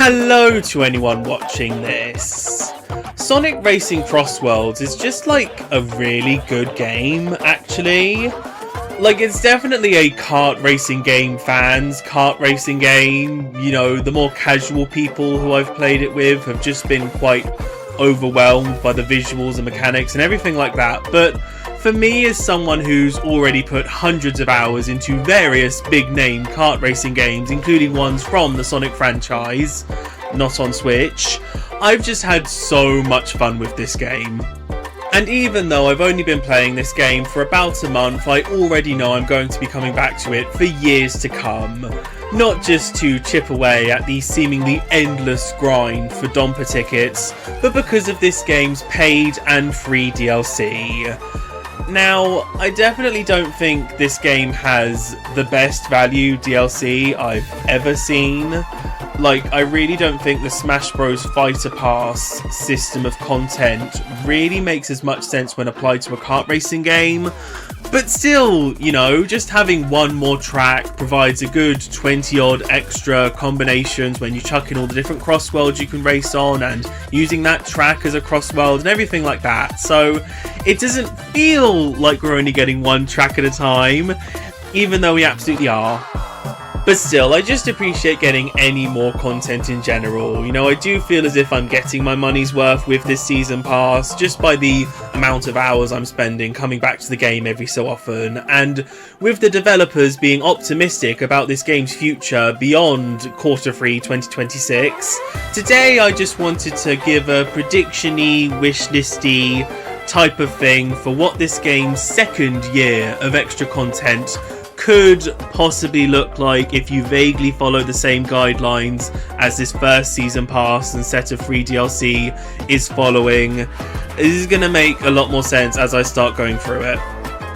Hello to anyone watching this. Sonic Racing Crossworlds is just like a really good game, actually. Like, it's definitely a kart racing game kart racing game. You know, the more casual people who I've played it with have just been quite overwhelmed by the visuals and mechanics and everything like that. But for me, as someone who's already put hundreds of hours into various big name kart racing games, including ones from the Sonic franchise, not on Switch, I've just had so much fun with this game. And even though I've only been playing this game for about a month, I already know I'm going to be coming back to it for years to come. Not just to chip away at the seemingly endless grind for Domper tickets, but because of this game's paid and free DLC. Now, I definitely don't think this game has the best value DLC I've ever seen. Like, I really don't think the Smash Bros. Fighter Pass system of content really makes as much sense when applied to a kart racing game. But still, you know, just having one more track provides a good 20 odd extra combinations when you chuck in all the different Crossworlds you can race on, and using that track as a Crossworld and everything like that. So it doesn't feel like we're only getting one track at a time, even though we absolutely are. But still, I just appreciate getting any more content in general. You know, I do feel as if I'm getting my money's worth with this season pass, just by the amount of hours I'm spending coming back to the game every so often, and with the developers being optimistic about this game's future beyond Q3 2026, today I just wanted to give a prediction-y, wishlisty type of thing for what this game's second year of extra content could possibly look like if you vaguely follow the same guidelines as this first season pass and set of free DLC is following. This is going to make a lot more sense as I start going through it.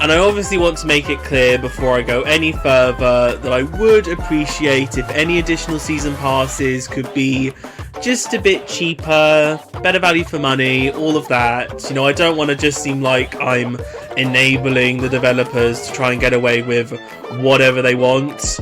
And I obviously want to make it clear before I go any further that I would appreciate if any additional season passes could be just a bit cheaper, better value for money, all of that. You know, I don't want to just seem like I'm enabling the developers to try and get away with whatever they want.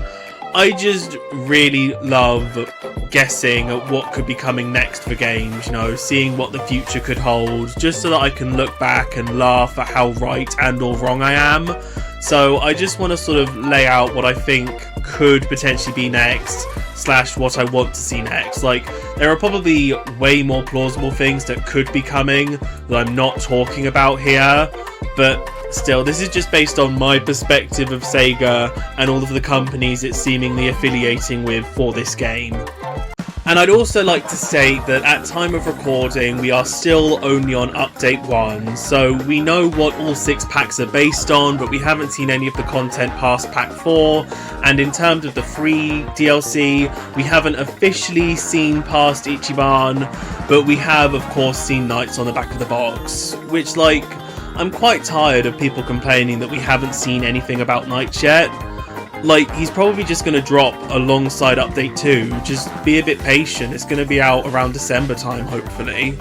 I just really love guessing at what could be coming next for games, you know, seeing what the future could hold, just so that I can look back and laugh at how right and or wrong I am. So I just want to sort of lay out what I think could potentially be next, / what I want to see next. Like, there are probably way more plausible things that could be coming that I'm not talking about here, but still, this is just based on my perspective of Sega and all of the companies it's seemingly affiliating with for this game. And I'd also like to state that at time of recording, we are still only on Update 1, so we know what all 6 packs are based on, but we haven't seen any of the content past Pack 4, and in terms of the free DLC, we haven't officially seen past Ichiban, but we have, of course, seen Knights on the back of the box, which, like, I'm quite tired of people complaining that we haven't seen anything about Knights yet. Like, he's probably just going to drop alongside Update 2. Just be a bit patient. It's going to be out around December time, hopefully.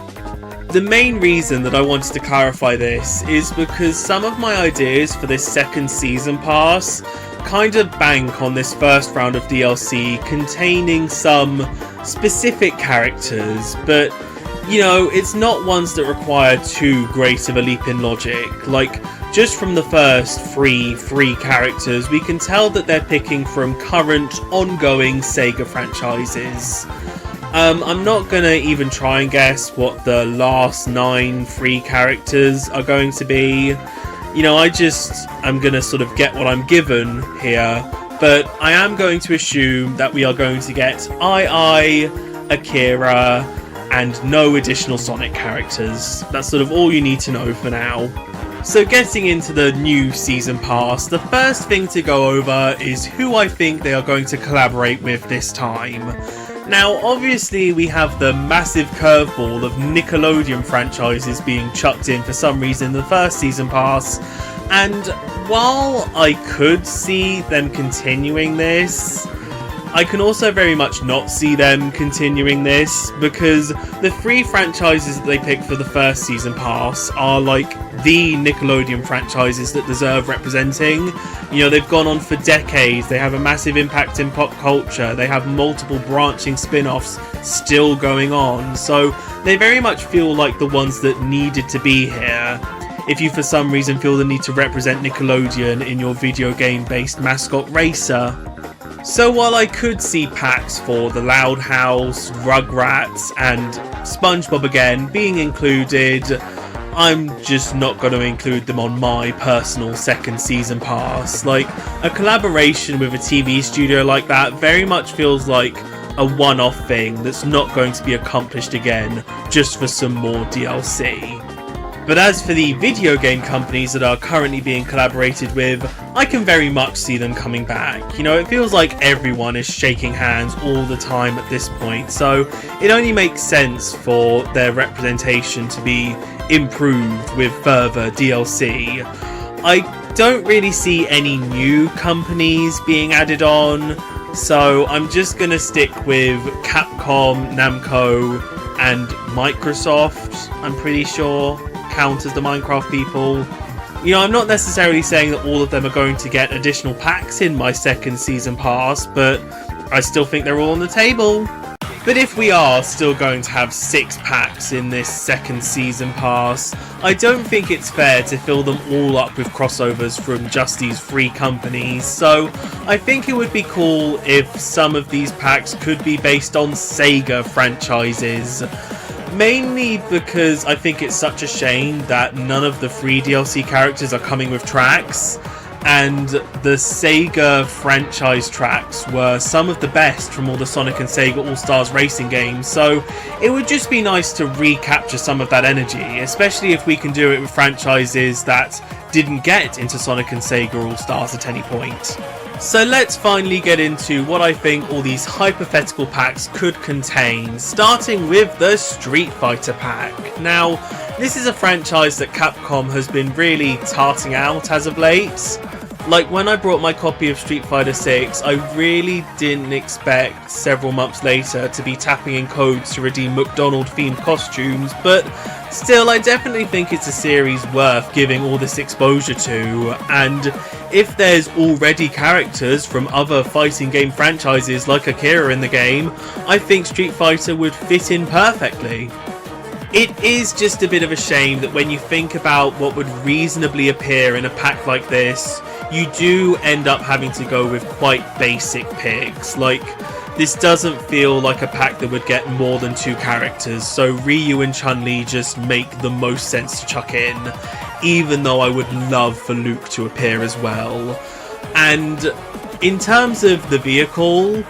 The main reason that I wanted to clarify this is because some of my ideas for this second season pass kind of bank on this first round of DLC containing some specific characters, but you know, it's not ones that require too great of a leap in logic. Like, just from the first free characters, we can tell that they're picking from current, ongoing Sega franchises. I'm not gonna even try and guess what the last 9 free characters are going to be. You know, I'm gonna sort of get what I'm given here, but I am going to assume that we are going to get II, Akira, and no additional Sonic characters. That's sort of all you need to know for now. So getting into the new season pass, the first thing to go over is who I think they are going to collaborate with this time. Now, obviously we have the massive curveball of Nickelodeon franchises being chucked in for some reason in the first season pass, and while I could see them continuing this, I can also very much not see them continuing this, because the 3 franchises that they picked for the first season pass are like the Nickelodeon franchises that deserve representing. You know, they've gone on for decades, they have a massive impact in pop culture, they have multiple branching spin-offs still going on, so they very much feel like the ones that needed to be here. If you for some reason feel the need to represent Nickelodeon in your video game based mascot racer. So while I could see packs for the Loud House, Rugrats and SpongeBob again being included, I'm just not going to include them on my personal second season pass. Like, a collaboration with a TV studio like that very much feels like a one-off thing that's not going to be accomplished again just for some more DLC. But as for the video game companies that are currently being collaborated with, I can very much see them coming back. You know, it feels like everyone is shaking hands all the time at this point, so it only makes sense for their representation to be improved with further DLC. I don't really see any new companies being added on, so I'm just gonna stick with Capcom, Namco, and Microsoft, I'm pretty sure, count as the Minecraft people. You know, I'm not necessarily saying that all of them are going to get additional packs in my second season pass, but I still think they're all on the table. But if we are still going to have 6 packs in this second season pass, I don't think it's fair to fill them all up with crossovers from just these 3 companies, so I think it would be cool if some of these packs could be based on Sega franchises. Mainly because I think it's such a shame that none of the free DLC characters are coming with tracks, and the Sega franchise tracks were some of the best from all the Sonic and Sega All-Stars racing games, so it would just be nice to recapture some of that energy, especially if we can do it with franchises that didn't get into Sonic and Sega All-Stars at any point. So let's finally get into what I think all these hypothetical packs could contain, starting with the Street Fighter pack. Now, this is a franchise that Capcom has been really tarting out as of late. Like, when I brought my copy of Street Fighter 6, I really didn't expect several months later to be tapping in codes to redeem McDonald-themed costumes, but still, I definitely think it's a series worth giving all this exposure to, and if there's already characters from other fighting game franchises like Akira in the game, I think Street Fighter would fit in perfectly. It is just a bit of a shame that when you think about what would reasonably appear in a pack like this, you do end up having to go with quite basic picks. Like, this doesn't feel like a pack that would get more than 2 characters, so Ryu and Chun-Li just make the most sense to chuck in, even though I would love for Luke to appear as well. And in terms of the vehicle,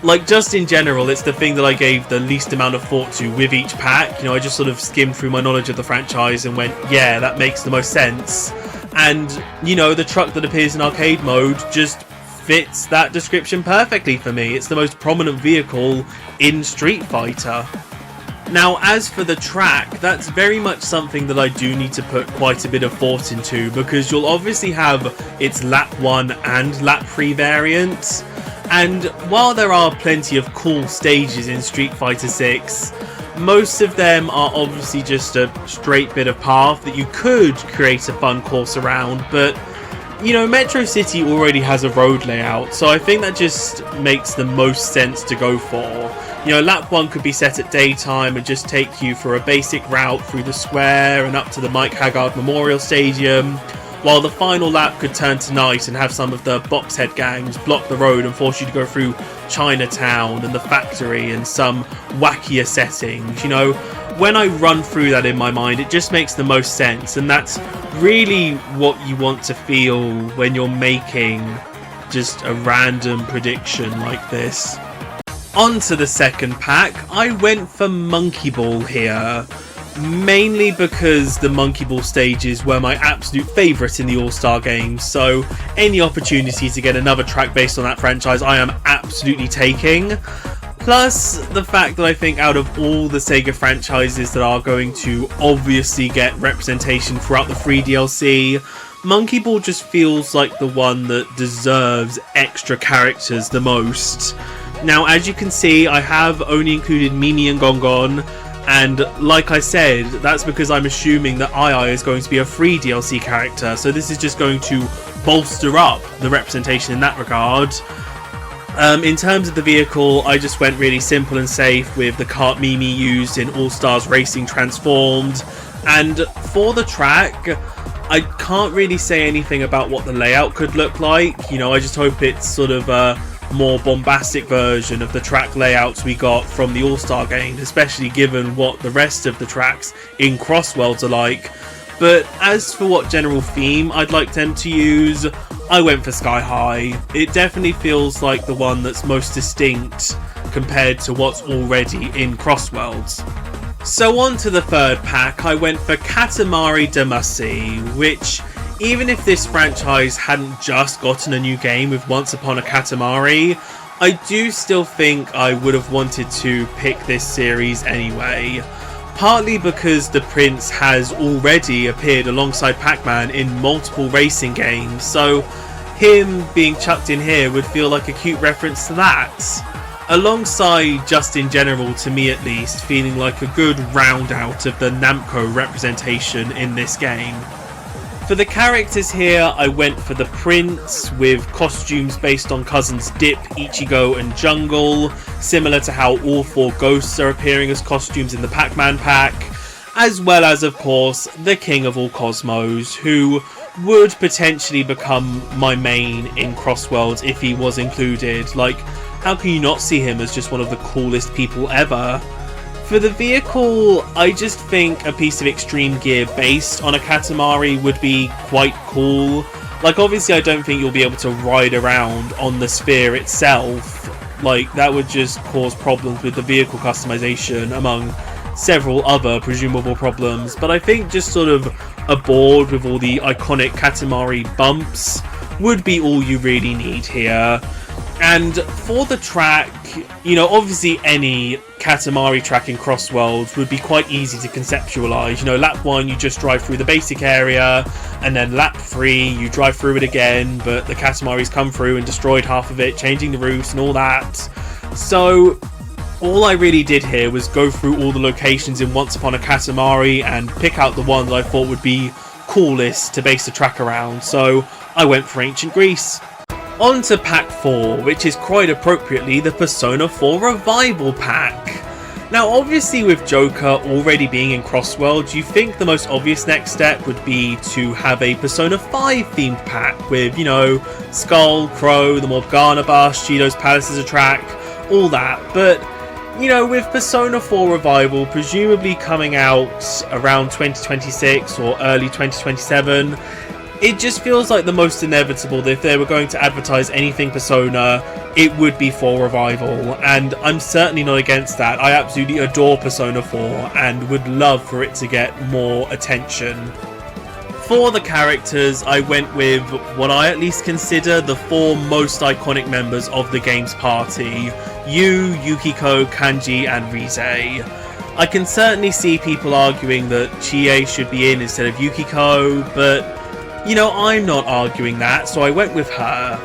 like, just in general, it's the thing that I gave the least amount of thought to with each pack. You know, I just sort of skimmed through my knowledge of the franchise and went, yeah, that makes the most sense. And, you know, the truck that appears in arcade mode just fits that description perfectly for me. It's the most prominent vehicle in Street Fighter. Now, as for the track, that's very much something that I do need to put quite a bit of thought into, because you'll obviously have its lap 1 and lap 3 variants. And while there are plenty of cool stages in Street Fighter 6, most of them are obviously just a straight bit of path that you could create a fun course around, but you know, Metro City already has a road layout, so I think that just makes the most sense to go for. You know, lap 1 could be set at daytime and just take you for a basic route through the square and up to the Mike Haggard Memorial Stadium, while the final lap could turn to night and have some of the boxhead gangs block the road and force you to go through Chinatown and the factory and some wackier settings. You know, when I run through that in my mind, it just makes the most sense, and that's really what you want to feel when you're making just a random prediction like this. On to the second pack, I went for Monkey Ball here. Mainly because the Monkey Ball stages were my absolute favourite in the All-Star games, so any opportunity to get another track based on that franchise I am absolutely taking. Plus the fact that I think out of all the Sega franchises that are going to obviously get representation throughout the free DLC, Monkey Ball just feels like the one that deserves extra characters the most. Now, as you can see, I have only included Mimi and Gongon, and like I said, that's because I'm assuming that Ai is going to be a free DLC character, so this is just going to bolster up the representation in that regard. In terms of the vehicle, I just went really simple and safe with the kart Mimi used in All Stars Racing Transformed, and for the track, I can't really say anything about what the layout could look like. You know, I just hope it's sort of a more bombastic version of the track layouts we got from the All-Star game, especially given what the rest of the tracks in Crossworlds are like. But as for what general theme I'd like them to use, I went for Sky High. It definitely feels like the one that's most distinct compared to what's already in Crossworlds. So on to the third pack, I went for Katamari Damacy, which, even if this franchise hadn't just gotten a new game with Once Upon a Katamari, I do still think I would have wanted to pick this series anyway. Partly because the Prince has already appeared alongside Pac-Man in multiple racing games, so him being chucked in here would feel like a cute reference to that. Alongside, just in general, to me at least, feeling like a good round out of the Namco representation in this game. For the characters here, I went for the Prince, with costumes based on cousins Dip, Ichigo and Jungle, similar to how all four ghosts are appearing as costumes in the Pac-Man pack, as well as, of course, the King of all Cosmos, who would potentially become my main in Crossworlds if he was included. Like, how can you not see him as just one of the coolest people ever? For the vehicle, I just think a piece of extreme gear based on a Katamari would be quite cool. Like, obviously I don't think you'll be able to ride around on the sphere itself. Like, that would just cause problems with the vehicle customization, among several other presumable problems. But I think just sort of a board with all the iconic Katamari bumps would be all you really need here. And for the track, you know, obviously any Katamari track in Crossworlds would be quite easy to conceptualise. You know, lap 1 you just drive through the basic area, and then lap 3 you drive through it again, but the Katamari's come through and destroyed half of it, changing the routes and all that. So all I really did here was go through all the locations in Once Upon a Katamari and pick out the one that I thought would be coolest to base the track around, so I went for Ancient Greece. On to pack 4, which is quite appropriately the Persona 4 Revival pack. Now obviously with Joker already being in Crossworlds, you think the most obvious next step would be to have a Persona 5 themed pack with, you know, Skull, Crow, the Morgana bus, Shido's Palace as a track, all that. But, you know, with Persona 4 Revival presumably coming out around 2026 or early 2027, it just feels like the most inevitable that if they were going to advertise anything Persona, it would be 4 Revival, and I'm certainly not against that. I absolutely adore Persona 4 and would love for it to get more attention. For the characters, I went with what I at least consider the 4 most iconic members of the game's party: Yu, Yukiko, Kanji and Rize. I can certainly see people arguing that Chie should be in instead of Yukiko, but you know, I'm not arguing that, so I went with her.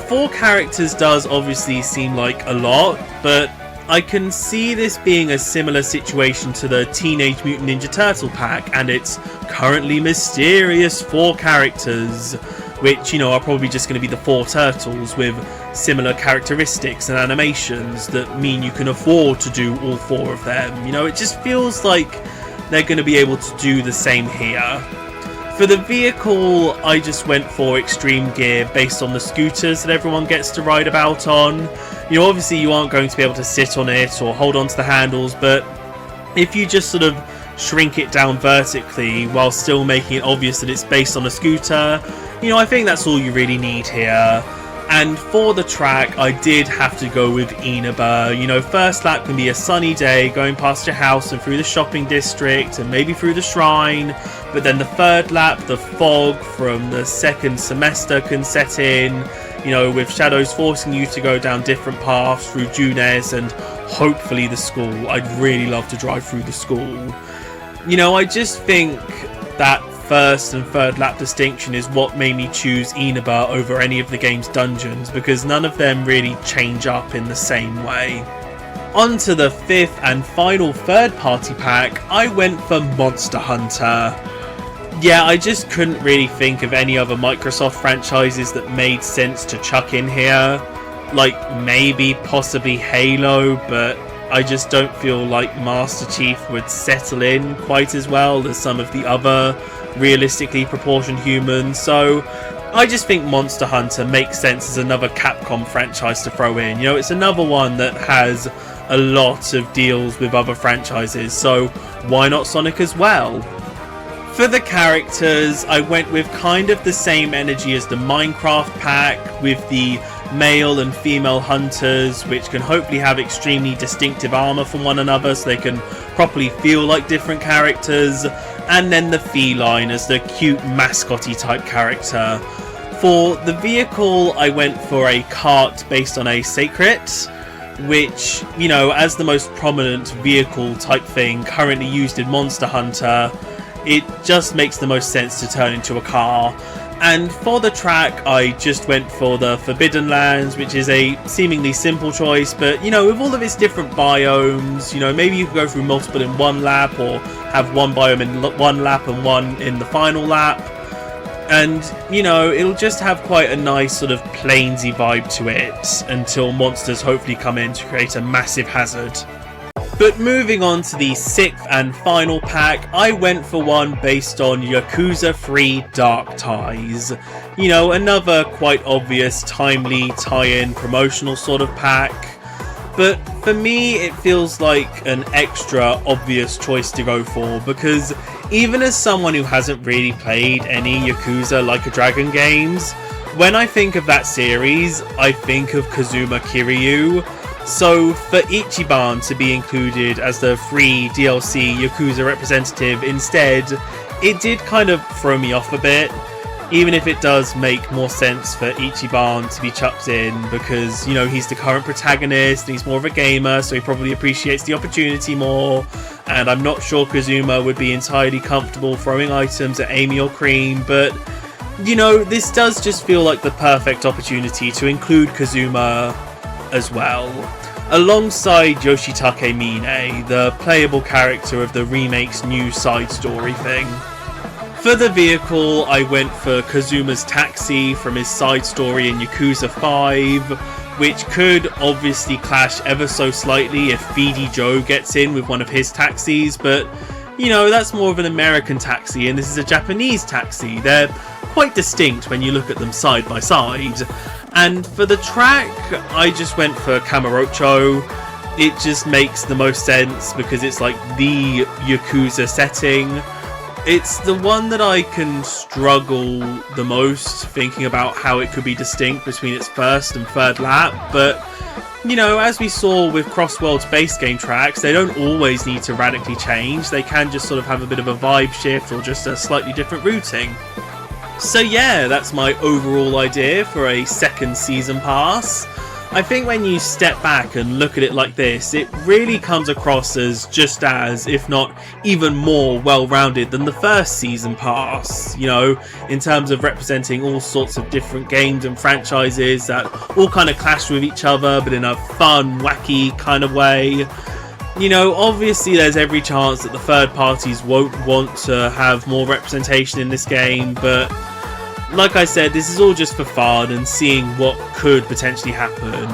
4 characters does obviously seem like a lot, but I can see this being a similar situation to the Teenage Mutant Ninja Turtle pack and its currently mysterious 4 characters, which, you know, are probably just going to be the 4 turtles with similar characteristics and animations that mean you can afford to do all 4 of them. You know, it just feels like they're going to be able to do the same here. For the vehicle, I just went for extreme gear based on the scooters that everyone gets to ride about on. You know, obviously you aren't going to be able to sit on it or hold on to the handles, but if you just sort of shrink it down vertically while still making it obvious that it's based on a scooter, you know, I think that's all you really need here. And for the track, I did have to go with Inaba. You know, first lap can be a sunny day, going past your house and through the shopping district and maybe through the shrine. But then the third lap, the fog from the second semester can set in, you know, with shadows forcing you to go down different paths through Junes and hopefully the school. I'd really love to drive through the school. You know, I just think that first and third lap distinction is what made me choose Inaba over any of the game's dungeons, because none of them really change up in the same way. On to the fifth and final third party pack, I went for Monster Hunter. Yeah, I just couldn't really think of any other Microsoft franchises that made sense to chuck in here. Like, maybe possibly Halo, but I just don't feel like Master Chief would settle in quite as well as some of the other realistically proportioned humans, so I just think Monster Hunter makes sense as another Capcom franchise to throw in. You know, it's another one that has a lot of deals with other franchises, so why not Sonic as well? For the characters, I went with kind of the same energy as the Minecraft pack, with the male and female hunters, which can hopefully have extremely distinctive armor from one another so they can properly feel like different characters, and then the feline as the cute mascotty type character. For the vehicle, I went for a cart based on a sacred, which, you know, as the most prominent vehicle type thing currently used in Monster Hunter, it just makes the most sense to turn into a car. And for the track, I just went for the Forbidden Lands, which is a seemingly simple choice, but, you know, with all of its different biomes, you know, maybe you could go through multiple in one lap, or have one biome in one lap and one in the final lap. And, you know, it'll just have quite a nice sort of plainsy vibe to it, until monsters hopefully come in to create a massive hazard. But moving on to the sixth and final pack, I went for one based on Yakuza 3 Dark Ties. You know, another quite obvious, timely, tie-in, promotional sort of pack. But for me, it feels like an extra obvious choice to go for, because even as someone who hasn't really played any Yakuza Like a Dragon games, when I think of that series, I think of Kazuma Kiryu. So for Ichiban to be included as the free DLC Yakuza representative instead, it did kind of throw me off a bit, even if it does make more sense for Ichiban to be chucked in, because, you know, he's the current protagonist and he's more of a gamer, so he probably appreciates the opportunity more, and I'm not sure Kazuma would be entirely comfortable throwing items at Amy or Cream, but, you know, this does just feel like the perfect opportunity to include Kazuma as well, alongside Yoshitake Mine, the playable character of the remake's new side story thing. For the vehicle, I went for Kazuma's taxi from his side story in Yakuza 5, which could obviously clash ever so slightly if VD Joe gets in with one of his taxis, but, you know, that's more of an American taxi and this is a Japanese taxi. They're quite distinct when you look at them side by side. And for the track, I just went for Kamurocho. It just makes the most sense because it's like the Yakuza setting. It's the one that I can struggle the most thinking about how it could be distinct between its first and third lap, but, you know, as we saw with Crossworlds base game tracks, they don't always need to radically change. They can just sort of have a bit of a vibe shift or just a slightly different routing. So yeah, that's my overall idea for a second season pass. I think when you step back and look at it like this, it really comes across as just as, if not even more well-rounded than the first season pass, you know, in terms of representing all sorts of different games and franchises that all kind of clash with each other, but in a fun, wacky kind of way. You know, obviously there's every chance that the third parties won't want to have more representation in this game, but like I said, this is all just for fun and seeing what could potentially happen.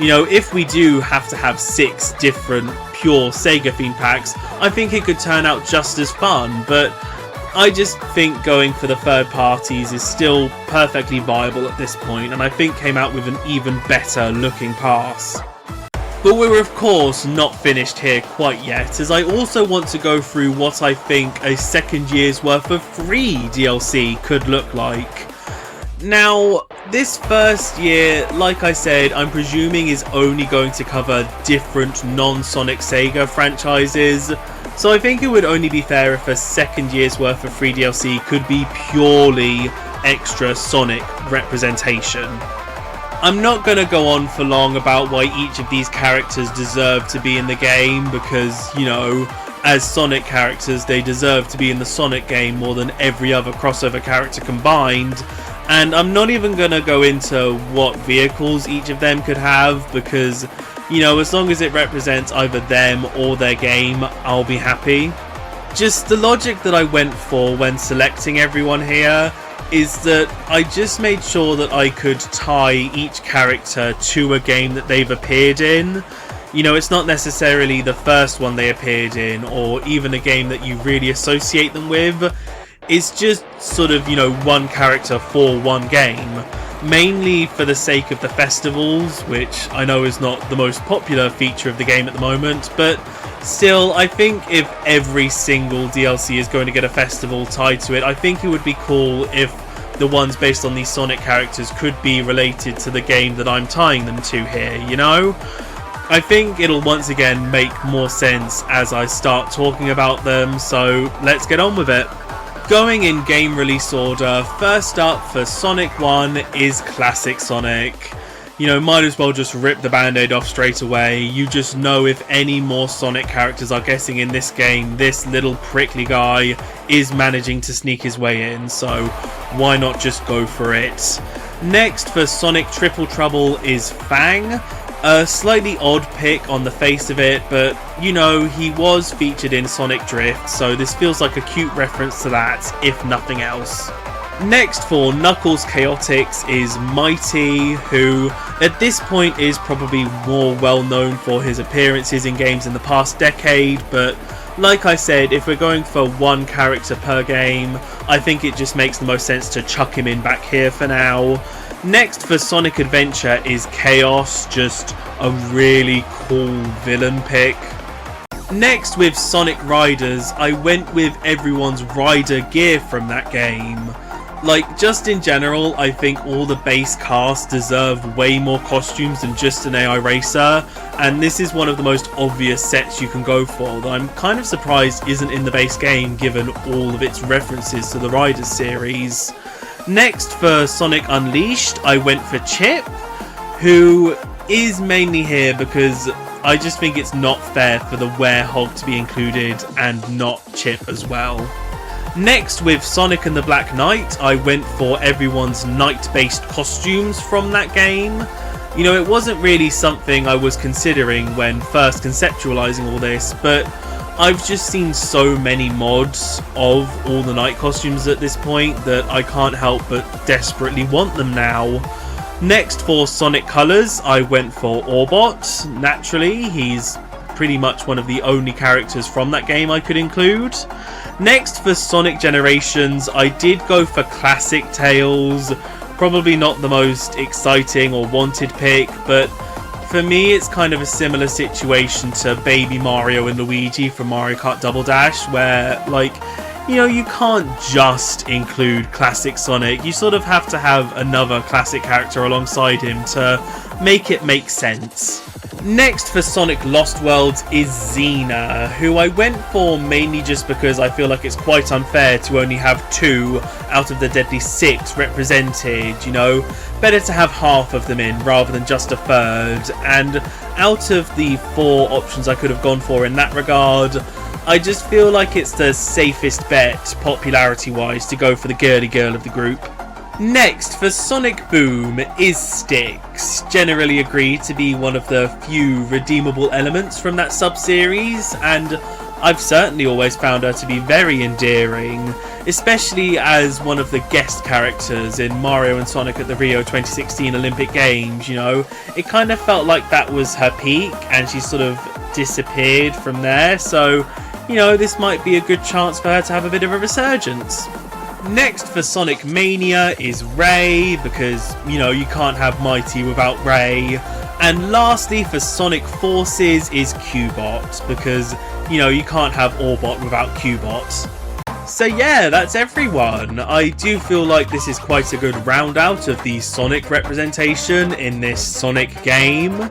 You know, if we do have to have 6 different pure Sega themed packs, I think it could turn out just as fun, but I just think going for the third parties is still perfectly viable at this point, and I think came out with an even better looking pass. But we're of course not finished here quite yet, as I also want to go through what I think a second year's worth of free DLC could look like. Now, this first year, like I said, I'm presuming is only going to cover different non-Sonic Sega franchises, so I think it would only be fair if a second year's worth of free DLC could be purely extra Sonic representation. I'm not going to go on for long about why each of these characters deserve to be in the game because, you know, as Sonic characters, they deserve to be in the Sonic game more than every other crossover character combined. And I'm not even going to go into what vehicles each of them could have, because, you know, as long as it represents either them or their game, I'll be happy. Just the logic that I went for when selecting everyone here is that I just made sure that I could tie each character to a game that they've appeared in. You know, it's not necessarily the first one they appeared in, or even a game that you really associate them with. It's just sort of, you know, one character for one game. Mainly for the sake of the festivals, which I know is not the most popular feature of the game at the moment, but still, I think if every single DLC is going to get a festival tied to it, I think it would be cool if the ones based on these Sonic characters could be related to the game that I'm tying them to here, you know? I think it'll once again make more sense as I start talking about them, so let's get on with it. Going in game release order, first up for Sonic 1 is Classic Sonic. You know, might as well just rip the band-aid off straight away. You just know if any more Sonic characters are getting in this game, this little prickly guy is managing to sneak his way in, so why not just go for it? Next for Sonic Triple Trouble is Fang. A slightly odd pick on the face of it, but you know, he was featured in Sonic Drift, so this feels like a cute reference to that, if nothing else. Next for Knuckles Chaotix is Mighty, who at this point is probably more well known for his appearances in games in the past decade, but like I said, if we're going for one character per game, I think it just makes the most sense to chuck him in back here for now. Next for Sonic Adventure is Chaos, just a really cool villain pick. Next with Sonic Riders, I went with everyone's rider gear from that game. Like, just in general, I think all the base cast deserve way more costumes than just an AI racer, and this is one of the most obvious sets you can go for that I'm kind of surprised isn't in the base game given all of its references to the Riders series. Next for Sonic Unleashed, I went for Chip, who is mainly here because I just think it's not fair for the Werehog to be included and not Chip as well. Next with Sonic and the Black Knight, I went for everyone's Knight-based costumes from that game. You know, it wasn't really something I was considering when first conceptualizing all this, but I've just seen so many mods of all the Knight costumes at this point that I can't help but desperately want them now. Next for Sonic Colors, I went for Orbot. Naturally, he's pretty much one of the only characters from that game I could include. Next for Sonic Generations, I did go for Classic Tails. Probably not the most exciting or wanted pick, but for me it's kind of a similar situation to Baby Mario and Luigi from Mario Kart Double Dash, where, like, you know, you can't just include Classic Sonic, you sort of have to have another classic character alongside him to make it make sense. Next for Sonic Lost Worlds is Xena, who I went for mainly just because I feel like it's quite unfair to only have 2 out of the deadly 6 represented, you know. Better to have half of them in rather than just a third, and out of the 4 options I could have gone for in that regard, I just feel like it's the safest bet, popularity-wise, to go for the girly girl of the group. Next, for Sonic Boom, is Styx, generally agreed to be one of the few redeemable elements from that sub-series, and I've certainly always found her to be very endearing, especially as one of the guest characters in Mario and Sonic at the Rio 2016 Olympic Games, you know. It kind of felt like that was her peak, and she sort of disappeared from there, so, you know, this might be a good chance for her to have a bit of a resurgence. Next for Sonic Mania is Ray, because, you know, you can't have Mighty without Ray. And lastly for Sonic Forces is Cubot, because, you know, you can't have Orbot without Cubot. So yeah, that's everyone. I do feel like this is quite a good round out of the Sonic representation in this Sonic game.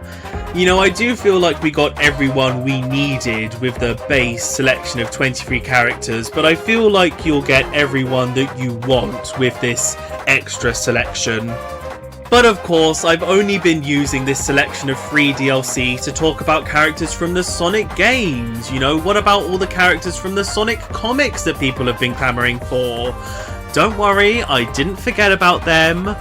You know, I do feel like we got everyone we needed with the base selection of 23 characters, but I feel like you'll get everyone that you want with this extra selection. But of course, I've only been using this selection of free DLC to talk about characters from the Sonic games. You know, what about all the characters from the Sonic comics that people have been clamoring for? Don't worry, I didn't forget about them.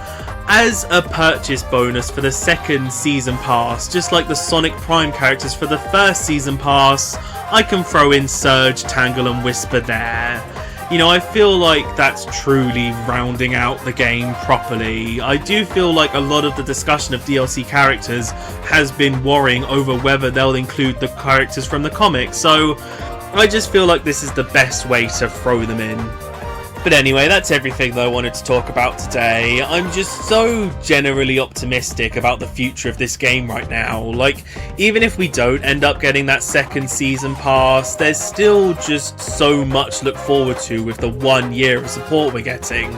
As a purchase bonus for the second season pass, just like the Sonic Prime characters for the first season pass, I can throw in Surge, Tangle and Whisper there. You know, I feel like that's truly rounding out the game properly. I do feel like a lot of the discussion of DLC characters has been worrying over whether they'll include the characters from the comics, so I just feel like this is the best way to throw them in. But anyway, that's everything that I wanted to talk about today. I'm just so generally optimistic about the future of this game right now. Like, even if we don't end up getting that second season pass, there's still just so much to look forward to with the 1 year of support we're getting.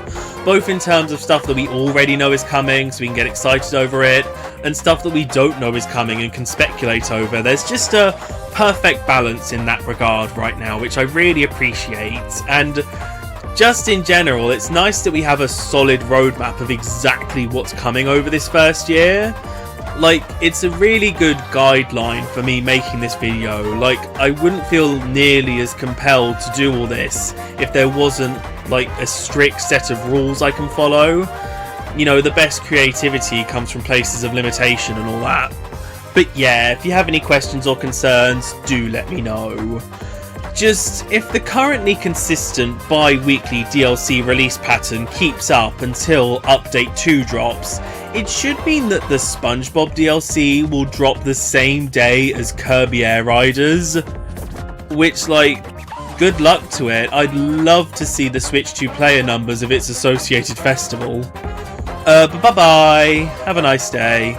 Both in terms of stuff that we already know is coming, so we can get excited over it, and stuff that we don't know is coming and can speculate over. There's just a perfect balance in that regard right now, which I really appreciate. And just in general, it's nice that we have a solid roadmap of exactly what's coming over this first year. Like, it's a really good guideline for me making this video. Like, I wouldn't feel nearly as compelled to do all this if there wasn't, like, a strict set of rules I can follow. You know, the best creativity comes from places of limitation and all that. But yeah, if you have any questions or concerns, do let me know. Just, if the currently consistent bi-weekly DLC release pattern keeps up until Update 2 drops, it should mean that the SpongeBob DLC will drop the same day as Kirby Air Riders. Which, like, good luck to it. I'd love to see the Switch 2 player numbers of its associated festival. Bye-bye. Have a nice day.